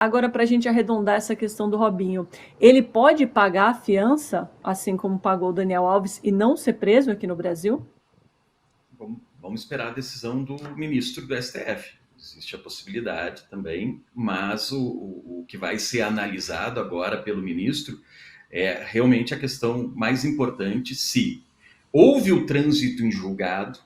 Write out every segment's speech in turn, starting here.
Agora, para a gente arredondar essa questão do Robinho, ele pode pagar a fiança, assim como pagou o Daniel Alves, e não ser preso aqui no Brasil? Vamos esperar a decisão do ministro do STF. Existe a possibilidade também, mas o que vai ser analisado agora pelo ministro é realmente a questão mais importante: se houve o trânsito em julgado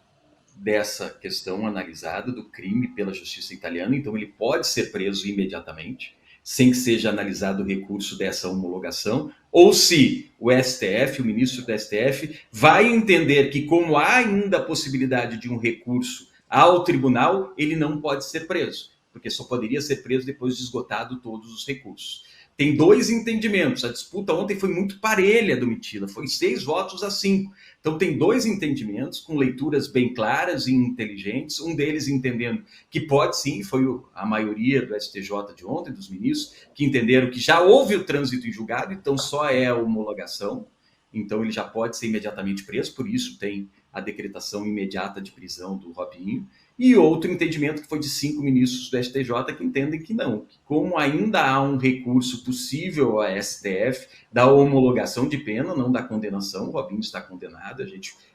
dessa questão analisada do crime pela justiça italiana, então ele pode ser preso imediatamente, sem que seja analisado o recurso dessa homologação, ou se o STF, o ministro do STF, vai entender que, como há ainda a possibilidade de um recurso ao tribunal, ele não pode ser preso, porque só poderia ser preso depois de esgotado todos os recursos. Tem dois entendimentos. A disputa ontem foi muito parelha, Domitila, foi 6 votos a 5. Então tem dois entendimentos com leituras bem claras e inteligentes, um deles entendendo que pode sim, foi a maioria do STJ de ontem, dos ministros, que entenderam que já houve o trânsito em julgado, então só é a homologação, então ele já pode ser imediatamente preso, por isso tem a decretação imediata de prisão do Robinho. E outro entendimento que foi de 5 ministros do STJ que entendem que não, que como ainda há um recurso possível ao STF da homologação de pena, não da condenação, o Robinho está condenado,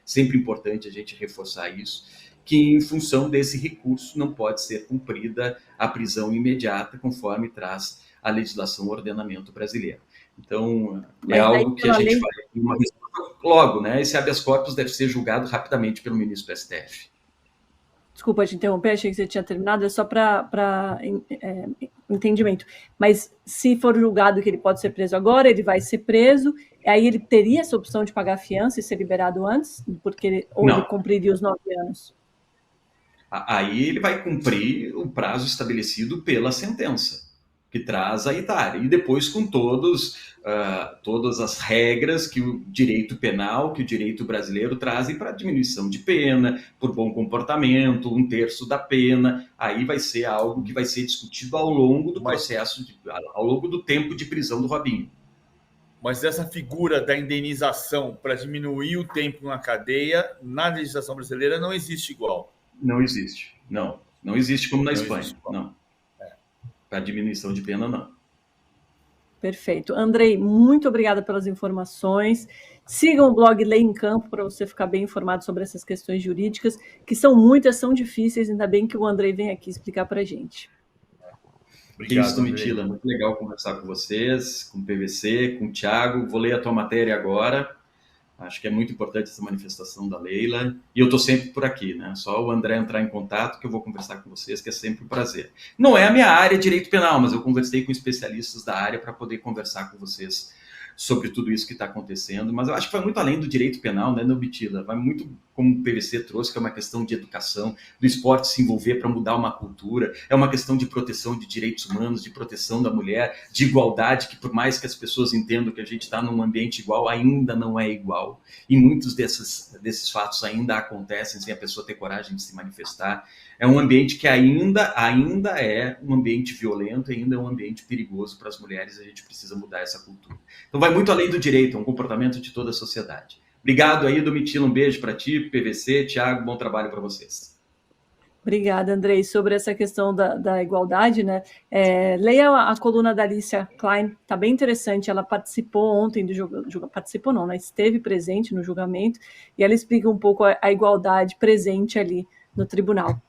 sempre importante a gente reforçar isso, que em função desse recurso não pode ser cumprida a prisão imediata, conforme traz a legislação, o ordenamento brasileiro. Então, é algo que a gente vai ter uma resposta logo, né? Esse habeas corpus deve ser julgado rapidamente pelo ministro do STF. Desculpa te interromper, achei que você tinha terminado, é só para entendimento. Mas se for julgado que ele pode ser preso agora, ele vai ser preso, aí ele teria essa opção de pagar a fiança e ser liberado antes? Ou ele cumpriria os 9 anos? Aí ele vai cumprir o prazo estabelecido pela sentença, que traz a Itália. E depois com todas as regras que o direito penal, que o direito brasileiro trazem para diminuição de pena, por bom comportamento, 1/3 da pena. Aí vai ser algo que vai ser discutido ao longo do processo, ao longo do tempo de prisão do Robinho. Mas essa figura da indenização para diminuir o tempo na cadeia, na legislação brasileira, não existe igual. Não existe, não. Não existe como na Espanha, não. Para diminuição de pena, não. Perfeito. Andrei, muito obrigada pelas informações. Sigam o blog Lei em Campo para você ficar bem informado sobre essas questões jurídicas, que são muitas, são difíceis, ainda bem que o Andrei vem aqui explicar para a gente. Obrigado, isso, Domitila. Muito legal conversar com vocês, com o PVC, com o Thiago. Vou ler a tua matéria agora. Acho que é muito importante essa manifestação da Leila. E eu estou sempre por aqui, né? Só o André entrar em contato que eu vou conversar com vocês, que é sempre um prazer. Não é a minha área de direito penal, mas eu conversei com especialistas da área para poder conversar com vocês sobre tudo isso que está acontecendo. Mas eu acho que vai muito além do direito penal, né, Domitila? Vai muito, como o PVC trouxe, que é uma questão de educação, do esporte se envolver para mudar uma cultura. É uma questão de proteção de direitos humanos, de proteção da mulher, de igualdade, que por mais que as pessoas entendam que a gente está num ambiente igual, ainda não é igual. E muitos desses fatos ainda acontecem sem a pessoa ter coragem de se manifestar. É um ambiente que ainda é um ambiente violento, ainda é um ambiente perigoso para as mulheres, a gente precisa mudar essa cultura. Então vai muito além do direito, é um comportamento de toda a sociedade. Obrigado aí, Domitila, um beijo para ti, PVC, Thiago, bom trabalho para vocês. Obrigada, Andrei. Sobre essa questão da igualdade, né? Leia a coluna da Alicia Klein, está bem interessante. Ela participou ontem do julgamento, participou não, né? Esteve presente no julgamento e ela explica um pouco a igualdade presente ali no tribunal.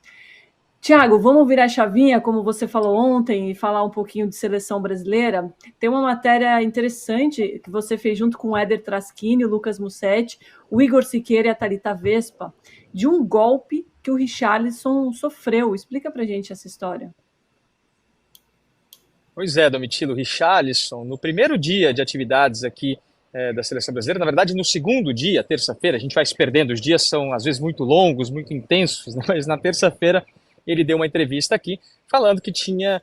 Tiago, vamos virar a chavinha, como você falou ontem, e falar um pouquinho de seleção brasileira. Tem uma matéria interessante que você fez junto com o Éder Traschini, o Lucas Mussetti, o Igor Siqueira e a Thalita Vespa, de um golpe que o Richarlison sofreu. Explica pra gente essa história. Pois é, Domitila, o Richarlison, no primeiro dia de atividades aqui da seleção brasileira, na verdade no segundo dia, terça-feira, a gente vai se perdendo, os dias são às vezes muito longos, muito intensos, né? Mas na terça-feira ele deu uma entrevista aqui falando que tinha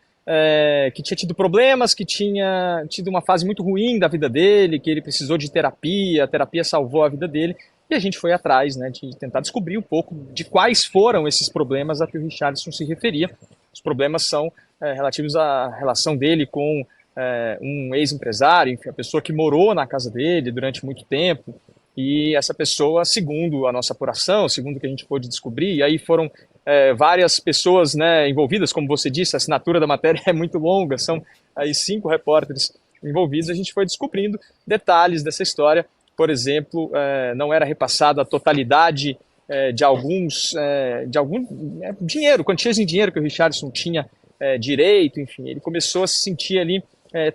tido problemas, que tinha tido uma fase muito ruim da vida dele, que ele precisou de terapia, a terapia salvou a vida dele, e a gente foi atrás, né, de tentar descobrir um pouco de quais foram esses problemas a que o Richarlison se referia. Os problemas são relativos à relação dele com um ex-empresário, enfim, a pessoa que morou na casa dele durante muito tempo, e essa pessoa, segundo a nossa apuração, segundo o que a gente pôde descobrir, e aí foram várias pessoas, né, envolvidas, como você disse, a assinatura da matéria é muito longa, são aí 5 repórteres envolvidos, a gente foi descobrindo detalhes dessa história. Por exemplo, não era repassada a totalidade de algum dinheiro, quantias em dinheiro que o Richarlison tinha direito, enfim, ele começou a se sentir ali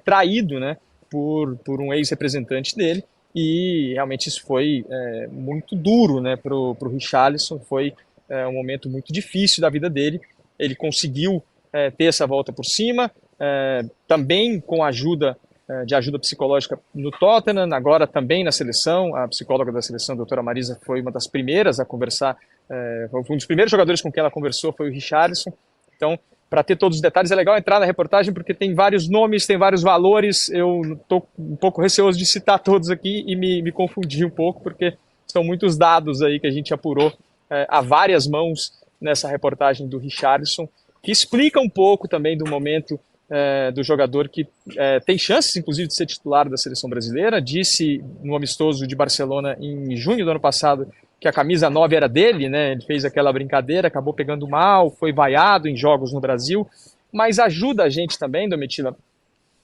traído, né, por um ex-representante dele, e realmente isso foi muito duro, né, para o Richarlison, foi um momento muito difícil da vida dele. Ele conseguiu ter essa volta por cima, também com ajuda psicológica no Tottenham, agora também na seleção. A psicóloga da seleção, a doutora Marisa, foi uma das primeiras a conversar, foi um dos primeiros jogadores com quem ela conversou, foi o Richarlison. Então, para ter todos os detalhes, é legal entrar na reportagem, porque tem vários nomes, tem vários valores. Eu estou um pouco receoso de citar todos aqui e me confundir um pouco, porque são muitos dados aí que a gente apurou a várias mãos nessa reportagem do Richarlison, que explica um pouco também do momento do jogador que tem chances, inclusive, de ser titular da seleção brasileira. Disse no amistoso de Barcelona em junho do ano passado que a camisa 9 era dele, né? Ele fez aquela brincadeira, acabou pegando mal, foi vaiado em jogos no Brasil, mas ajuda a gente também, Domitila,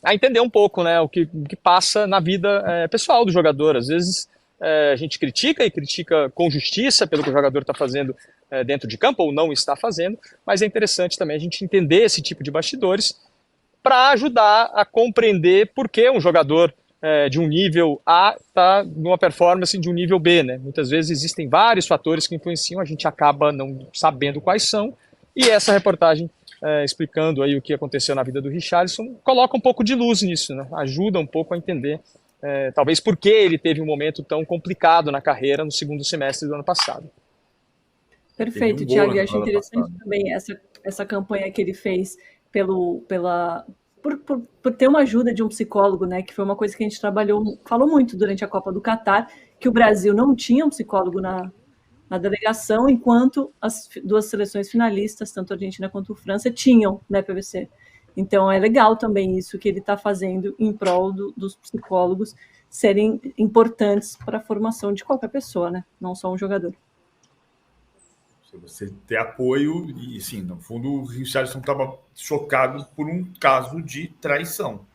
a entender um pouco, né, o que passa na vida pessoal do jogador. Às vezes a gente critica e critica com justiça pelo que o jogador está fazendo dentro de campo ou não está fazendo, mas é interessante também a gente entender esse tipo de bastidores para ajudar a compreender por que um jogador de um nível A está numa performance de um nível B, né? Muitas vezes existem vários fatores que influenciam, a gente acaba não sabendo quais são, e essa reportagem explicando aí o que aconteceu na vida do Richarlison coloca um pouco de luz nisso, né? Ajuda um pouco a entender talvez por que ele teve um momento tão complicado na carreira no segundo semestre do ano passado. Perfeito, Thiago, e acho interessante também essa campanha que ele fez por ter uma ajuda de um psicólogo, né, que foi uma coisa que a gente falou muito durante a Copa do Catar, que o Brasil não tinha um psicólogo na delegação, enquanto as 2 seleções finalistas, tanto a Argentina quanto a França, tinham, né, PVC. Então é legal também isso que ele está fazendo em prol dos psicólogos serem importantes para a formação de qualquer pessoa, né, não só um jogador. Você ter apoio, e sim, no fundo o Richarlison estava chocado por um caso de traição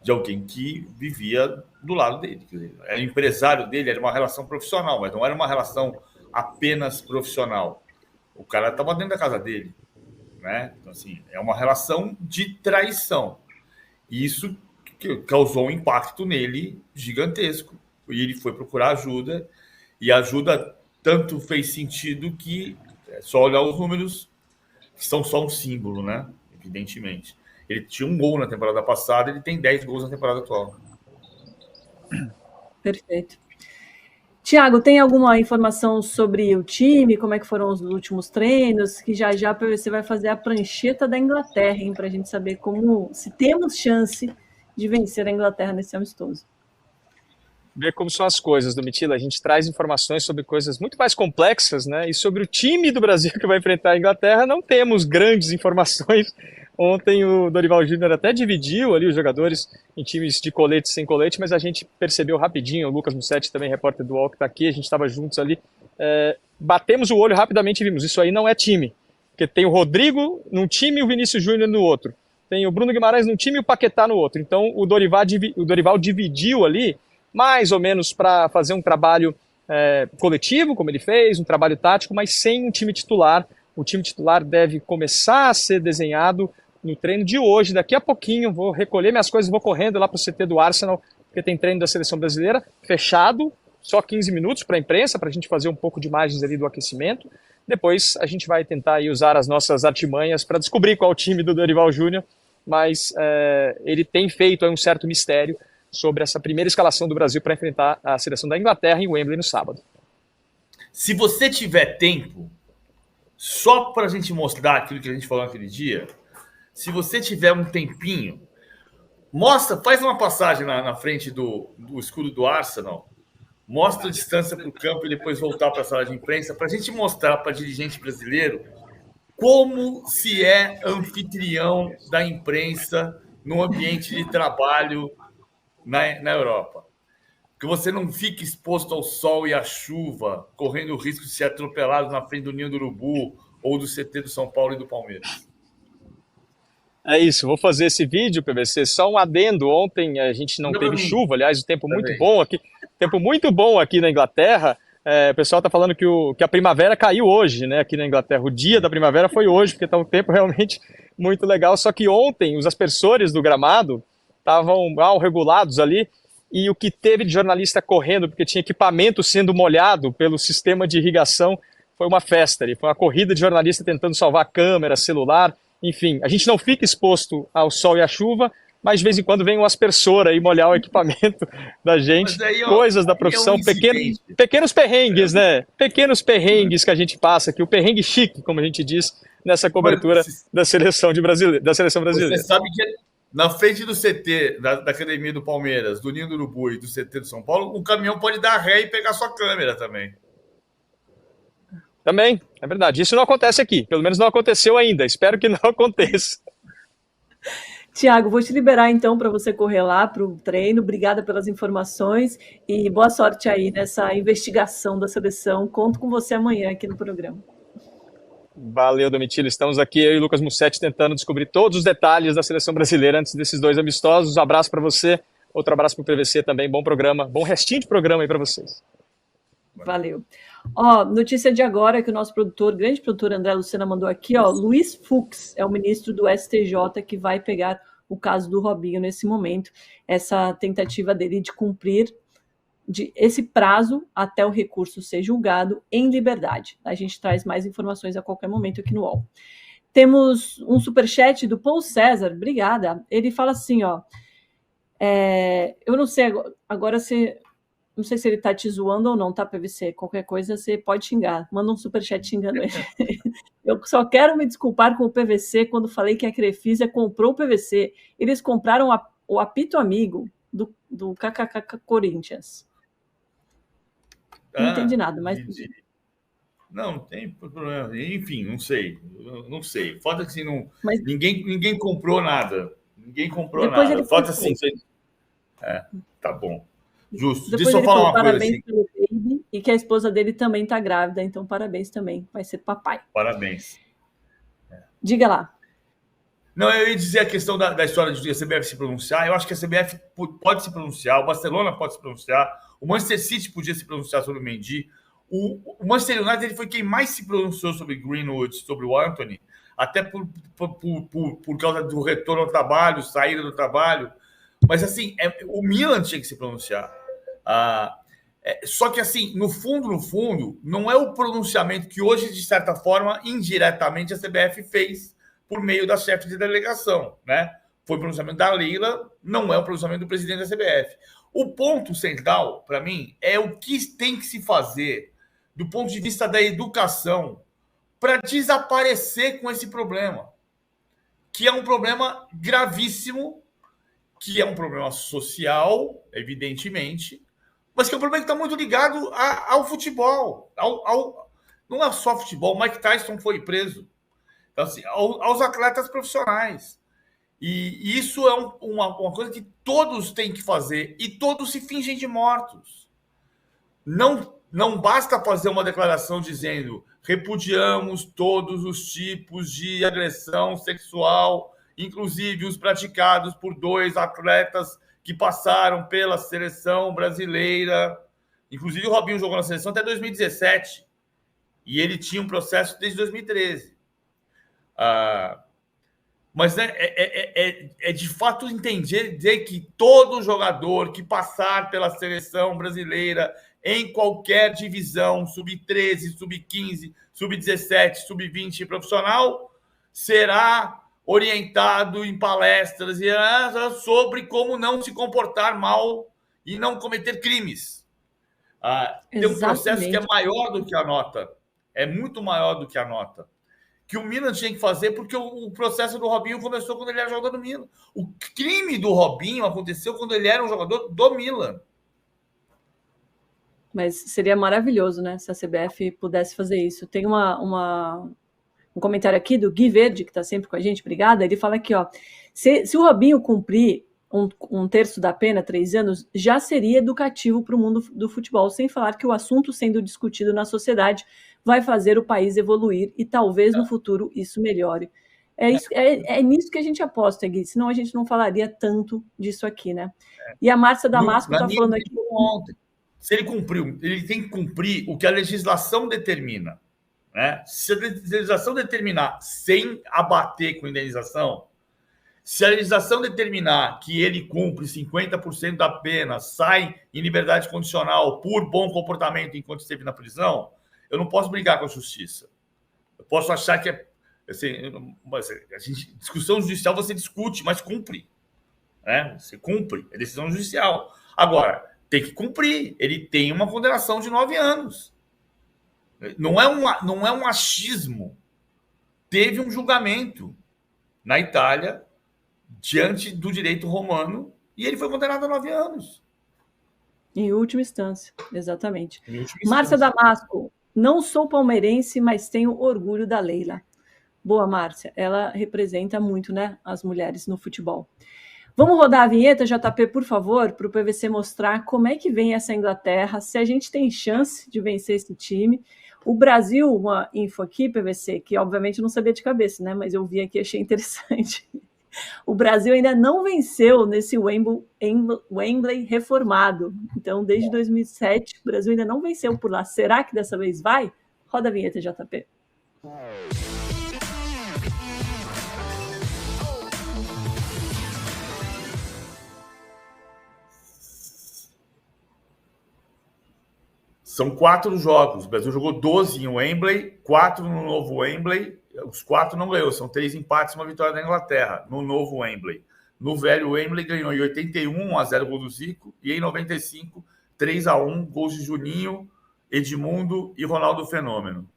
de alguém que vivia do lado dele. Quer dizer, era empresário dele, era uma relação profissional, mas não era uma relação apenas profissional. O cara estava dentro da casa dele, né? Então, assim, é uma relação de traição. E isso causou um impacto nele gigantesco. E ele foi procurar ajuda, e a ajuda tanto fez sentido que só olhar os números, que são só um símbolo, né? Evidentemente. Ele tinha um gol na temporada passada, ele tem 10 gols na temporada atual. Perfeito. Thiago, tem alguma informação sobre o time? Como é que foram os últimos treinos? Que já a PVC vai fazer a prancheta da Inglaterra, hein? Para a gente saber se temos chance de vencer a Inglaterra nesse amistoso. Ver como são as coisas, Domitila. A gente traz informações sobre coisas muito mais complexas, né? E sobre o time do Brasil que vai enfrentar a Inglaterra, não temos grandes informações. Ontem o Dorival Júnior até dividiu ali os jogadores em times de colete e sem colete, mas a gente percebeu rapidinho, o Lucas Mussetti, também repórter do UOL, que está aqui, a gente estava juntos ali, batemos o olho rapidamente e vimos, isso aí não é time. Porque tem o Rodrigo num time e o Vinícius Júnior no outro. Tem o Bruno Guimarães num time e o Paquetá no outro. Então o Dorival dividiu ali, mais ou menos para fazer um trabalho coletivo, como ele fez, um trabalho tático, mas sem um time titular. O time titular deve começar a ser desenhado no treino de hoje. Daqui a pouquinho vou recolher minhas coisas e vou correndo lá para o CT do Arsenal, porque tem treino da Seleção Brasileira, fechado, só 15 minutos para a imprensa, para a gente fazer um pouco de imagens ali do aquecimento. Depois a gente vai tentar aí usar as nossas artimanhas para descobrir qual é o time do Dorival Júnior, mas ele tem feito aí um certo mistério sobre essa primeira escalação do Brasil para enfrentar a seleção da Inglaterra em Wembley no sábado. Se você tiver tempo, só para a gente mostrar aquilo que a gente falou naquele dia, se você tiver um tempinho, faz uma passagem na frente do escudo do Arsenal, mostra a distância para o campo e depois voltar para a sala de imprensa, para a gente mostrar para dirigente brasileiro como se é anfitrião da imprensa no ambiente de trabalho na Europa. Que você não fique exposto ao sol e à chuva, correndo o risco de ser atropelado na frente do ninho do urubu, ou do CT do São Paulo e do Palmeiras? É isso, vou fazer esse vídeo, PVC, só um adendo. Ontem a gente não teve chuva, aliás, o tempo muito bom aqui na Inglaterra. O pessoal está falando que a primavera caiu hoje, né, aqui na Inglaterra. O dia da primavera foi hoje, porque está um tempo realmente muito legal. Só que ontem os aspersores do gramado estavam mal regulados ali, e o que teve de jornalista correndo, porque tinha equipamento sendo molhado pelo sistema de irrigação, foi uma festa ali. Foi uma corrida de jornalista tentando salvar câmera, celular. Enfim, a gente não fica exposto ao sol e à chuva, mas de vez em quando vem um aspersor aí molhar o equipamento da gente, coisas da profissão, pequenos perrengues, né? Pequenos perrengues que a gente passa aqui, o perrengue chique, como a gente diz, nessa cobertura da seleção brasileira. Você sabe que na frente do CT, da Academia do Palmeiras, do Ninho do Urubu e do CT do São Paulo, o caminhão pode dar ré e pegar sua câmera também. Também, é verdade. Isso não acontece aqui. Pelo menos não aconteceu ainda. Espero que não aconteça. Tiago, vou te liberar então para você correr lá para o treino. Obrigada pelas informações e boa sorte aí nessa investigação da seleção. Conto com você amanhã aqui no programa. Valeu, Domitila. Estamos aqui, eu e o Lucas Mussetti, tentando descobrir todos os detalhes da seleção brasileira antes desses 2 amistosos. Um abraço para você, outro abraço para o PVC também. Bom programa, bom restinho de programa aí para vocês. Valeu. Notícia de agora que o nosso grande produtor André Lucena mandou aqui, Luiz Fux é o ministro do STJ que vai pegar o caso do Robinho nesse momento, essa tentativa dele de cumprir esse prazo até o recurso ser julgado em liberdade. A gente traz mais informações a qualquer momento aqui no UOL. Temos um superchat do Paul César, obrigada. Ele fala assim, eu não sei, agora você... Não sei se ele tá te zoando ou não, tá, PVC? Qualquer coisa você pode xingar. Manda um superchat xingando ele. Eu só quero me desculpar com o PVC quando falei que a Crefisa comprou o PVC. Eles compraram o apito amigo do KKK Corinthians. Não entendi nada, mas... Não tem problema. Enfim, não sei. Falta que assim, ninguém comprou nada. Ninguém comprou nada. Falta assim... Tá bom. Justo. Depois deixa eu falar uma coisa assim. Pelo baby, e que a esposa dele também está grávida, então parabéns também. Vai ser papai. Parabéns. Diga lá. Não, eu ia dizer a questão da história de a CBF se pronunciar. Eu acho que a CBF pode se pronunciar, o Barcelona pode se pronunciar, o Manchester City podia se pronunciar sobre o Mendy. O Manchester United ele foi quem mais se pronunciou sobre Greenwood, sobre o Antony, até por causa do retorno ao trabalho, saída do trabalho. Mas, assim, o Milan tinha que se pronunciar. Só que, assim, no fundo, não é o pronunciamento que hoje, de certa forma, indiretamente, a CBF fez por meio da chefe de delegação, né? Foi o pronunciamento da Leila, não é o pronunciamento do presidente da CBF. O ponto central, para mim, é o que tem que se fazer do ponto de vista da educação para desaparecer com esse problema, que é um problema gravíssimo, que é um problema social, evidentemente, mas que é um problema que está muito ligado ao futebol. Não é só futebol. O Mike Tyson foi preso. Então, assim, aos atletas profissionais. E isso é uma coisa que todos têm que fazer e todos se fingem de mortos. Não basta fazer uma declaração dizendo repudiamos todos os tipos de agressão sexual, inclusive os praticados por 2 atletas que passaram pela seleção brasileira. Inclusive, o Robinho jogou na seleção até 2017. E ele tinha um processo desde 2013. Mas é de fato dizer que todo jogador que passar pela seleção brasileira em qualquer divisão, sub-13, sub-15, sub-17, sub-20 profissional, será orientado em palestras sobre como não se comportar mal e não cometer crimes. Tem um processo que é maior do que a nota. É muito maior do que a nota. Que o Milan tinha que fazer, porque o processo do Robinho começou quando ele era jogador do Milan. O crime do Robinho aconteceu quando ele era um jogador do Milan. Mas seria maravilhoso, né, se a CBF pudesse fazer isso. Tem um comentário aqui do Gui Verde, que está sempre com a gente, obrigada. Ele fala aqui, se o Robinho cumprir um terço da pena, 3 anos, já seria educativo para o mundo do futebol, sem falar que o assunto sendo discutido na sociedade vai fazer o país evoluir e talvez no futuro isso melhore. É nisso que a gente aposta, Gui, senão a gente não falaria tanto disso aqui, né? E a Márcia Damasco está falando aqui. Ontem, se ele cumpriu, ele tem que cumprir o que a legislação determina. Né? Se a legislação determinar sem abater com indenização, se a legislação determinar que ele cumpre 50% da pena, sai em liberdade condicional por bom comportamento enquanto esteve na prisão, eu não posso brigar com a justiça. Eu posso achar que assim, discussão judicial você discute, mas cumpre. Né? Você cumpre, é decisão judicial. Agora, tem que cumprir. Ele tem uma condenação de 9 anos. Não é um achismo. Teve um julgamento na Itália diante do direito romano e ele foi condenado a 9 anos. Em última instância, exatamente. Márcia Damasco, não sou palmeirense, mas tenho orgulho da Leila. Boa, Márcia. Ela representa muito, né, as mulheres no futebol. Vamos rodar a vinheta, JP, por favor, para o PVC mostrar como é que vem essa Inglaterra, se a gente tem chance de vencer esse time. O Brasil, uma info aqui, PVC, que obviamente eu não sabia de cabeça, né? Mas eu vi aqui e achei interessante. O Brasil ainda não venceu nesse Wembley reformado. Então, desde 2007, o Brasil ainda não venceu por lá. Será que dessa vez vai? Roda a vinheta, JP. São 4 jogos. O Brasil jogou 12 em Wembley, 4 no novo Wembley. Os 4 não ganhou, são 3 empates e uma vitória da Inglaterra no novo Wembley. No velho Wembley ganhou em 81, 1-0 gol do Zico, e em 95, 3-1, gols de Juninho, Edmundo e Ronaldo Fenômeno.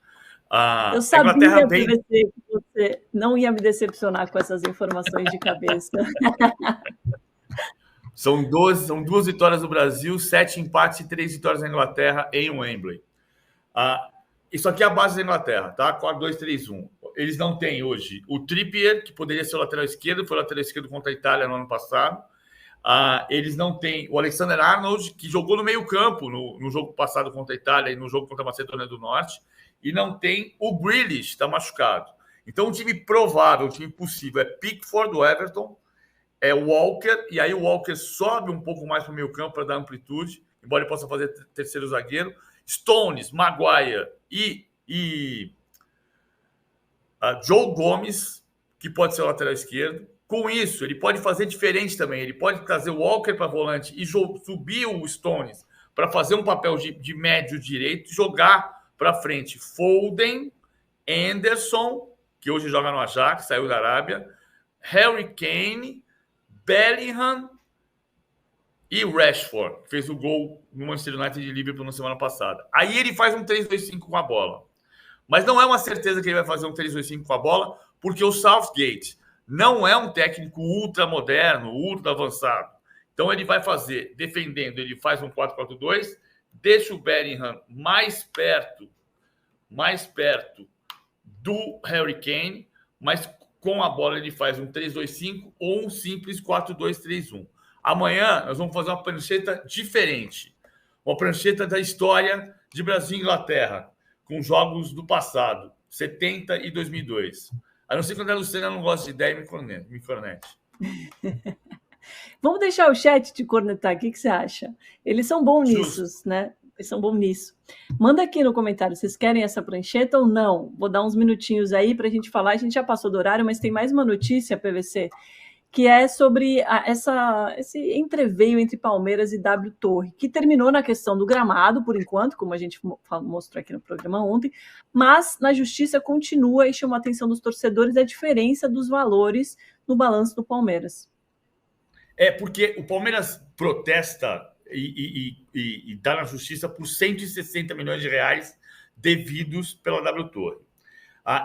Eu sabia, PVC, que você não ia me decepcionar com essas informações de cabeça. São 2 vitórias do Brasil, 7 empates e 3 vitórias da Inglaterra em Wembley. Isso aqui é a base da Inglaterra, tá? 4-2-3-1. Eles não têm hoje o Trippier, que poderia ser o lateral esquerdo, foi o lateral esquerdo contra a Itália no ano passado. Eles não têm o Alexander-Arnold, que jogou no meio-campo no jogo passado contra a Itália e no jogo contra a Macedônia do Norte. E não tem o Grealish, está machucado. Então, o time provável, o time possível é Pickford, do Everton, é Walker, e aí o Walker sobe um pouco mais para o meio-campo para dar amplitude, embora ele possa fazer terceiro zagueiro. Stones, Maguire e Joe Gomes, que pode ser o lateral esquerdo. Com isso, ele pode fazer diferente também. Ele pode trazer o Walker para volante e subir o Stones para fazer um papel de médio direito e jogar para frente Foden, Anderson, que hoje joga no Ajax, saiu da Arábia, Harry Kane, Bellingham e Rashford, que fez o gol no Manchester United de Liverpool na semana passada. Aí ele faz um 3-2-5 com a bola. Mas não é uma certeza que ele vai fazer um 3-2-5 com a bola, porque o Southgate não é um técnico ultra moderno, ultra avançado. Então ele vai fazer, defendendo, ele faz um 4-4-2, deixa o Bellingham mais perto do Harry Kane, mas com a bola ele faz um 3-2-5 ou um simples 4-2-3-1. Amanhã nós vamos fazer uma prancheta diferente. Uma prancheta da história de Brasil e Inglaterra, com jogos do passado, 70 e 2002. A não ser que o André Lucena não gosta de ideia e me cornete. Vamos deixar o chat te cornetar, o que você acha? Eles são bons Justo. nisso, né? Eles são bons nisso. Manda aqui no comentário, vocês querem essa prancheta ou não? Vou dar uns minutinhos aí para a gente falar. A gente já passou do horário, mas tem mais uma notícia, PVC, que é sobre esse entreveio entre Palmeiras e W Torre, que terminou na questão do gramado, por enquanto, como a gente mostrou aqui no programa ontem, mas na justiça continua e chama a atenção dos torcedores a diferença dos valores no balanço do Palmeiras. Porque o Palmeiras protesta e dá na justiça por 160 milhões de reais devidos pela W Torre.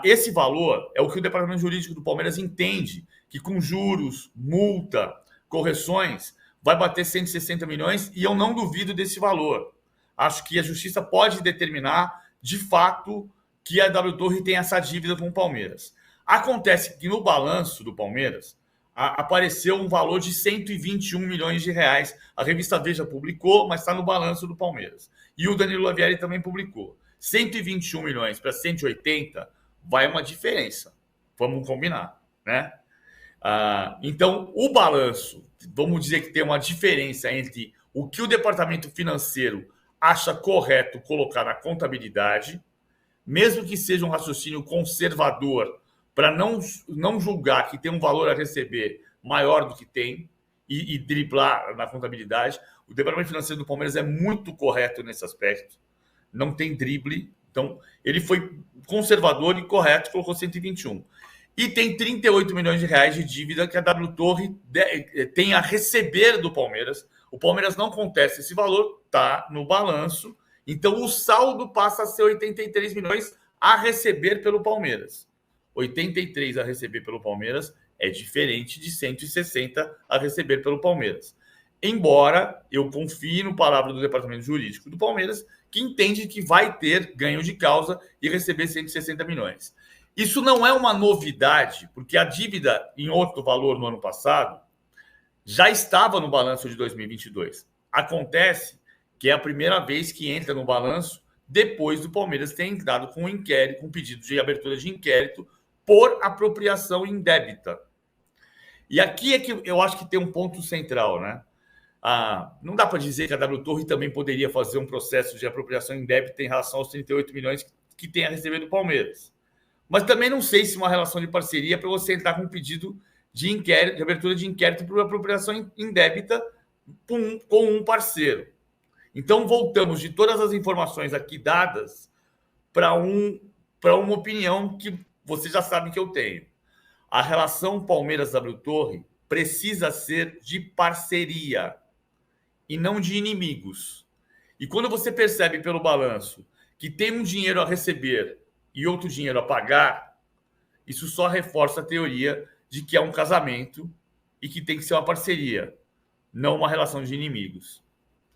Esse valor é o que o departamento jurídico do Palmeiras entende, que com juros, multa, correções, vai bater 160 milhões, e eu não duvido desse valor. Acho que a justiça pode determinar, de fato, que a W Torre tem essa dívida com o Palmeiras. Acontece que no balanço do Palmeiras apareceu um valor de 121 milhões de reais. A revista Veja publicou, mas está no balanço do Palmeiras. E o Danilo Lavieri também publicou. 121 milhões para 180, vai uma diferença. Vamos combinar, né? Então, o balanço, vamos dizer que tem uma diferença entre o que o departamento financeiro acha correto colocar na contabilidade, mesmo que seja um raciocínio conservador, para não julgar que tem um valor a receber maior do que tem e driblar na contabilidade. O departamento financeiro do Palmeiras é muito correto nesse aspecto. Não tem drible. Então, ele foi conservador e correto, colocou 121. E tem 38 milhões de reais de dívida que a W Torre tem a receber do Palmeiras. O Palmeiras não contesta esse valor, está no balanço. Então, o saldo passa a ser 83 milhões a receber pelo Palmeiras. 83 a receber pelo Palmeiras é diferente de 160 a receber pelo Palmeiras. Embora eu confie no palavra do departamento jurídico do Palmeiras, que entende que vai ter ganho de causa e receber 160 milhões. Isso não é uma novidade, porque a dívida em outro valor no ano passado já estava no balanço de 2022. Acontece que é a primeira vez que entra no balanço depois do Palmeiras ter entrado com um inquérito, com um pedido de abertura de inquérito por apropriação indébita. E aqui é que eu acho que tem um ponto central, né? Não dá para dizer que a W Torre também poderia fazer um processo de apropriação indébita em relação aos 38 milhões que tem a receber do Palmeiras. Mas também não sei se uma relação de parceria é para você entrar com um pedido de inquérito, de abertura de inquérito por apropriação indébita com um parceiro. Então, voltamos de todas as informações aqui dadas para uma opinião que vocês já sabem que eu tenho. A relação Palmeiras-W Torre precisa ser de parceria e não de inimigos. E quando você percebe pelo balanço que tem um dinheiro a receber e outro dinheiro a pagar, isso só reforça a teoria de que é um casamento e que tem que ser uma parceria, não uma relação de inimigos.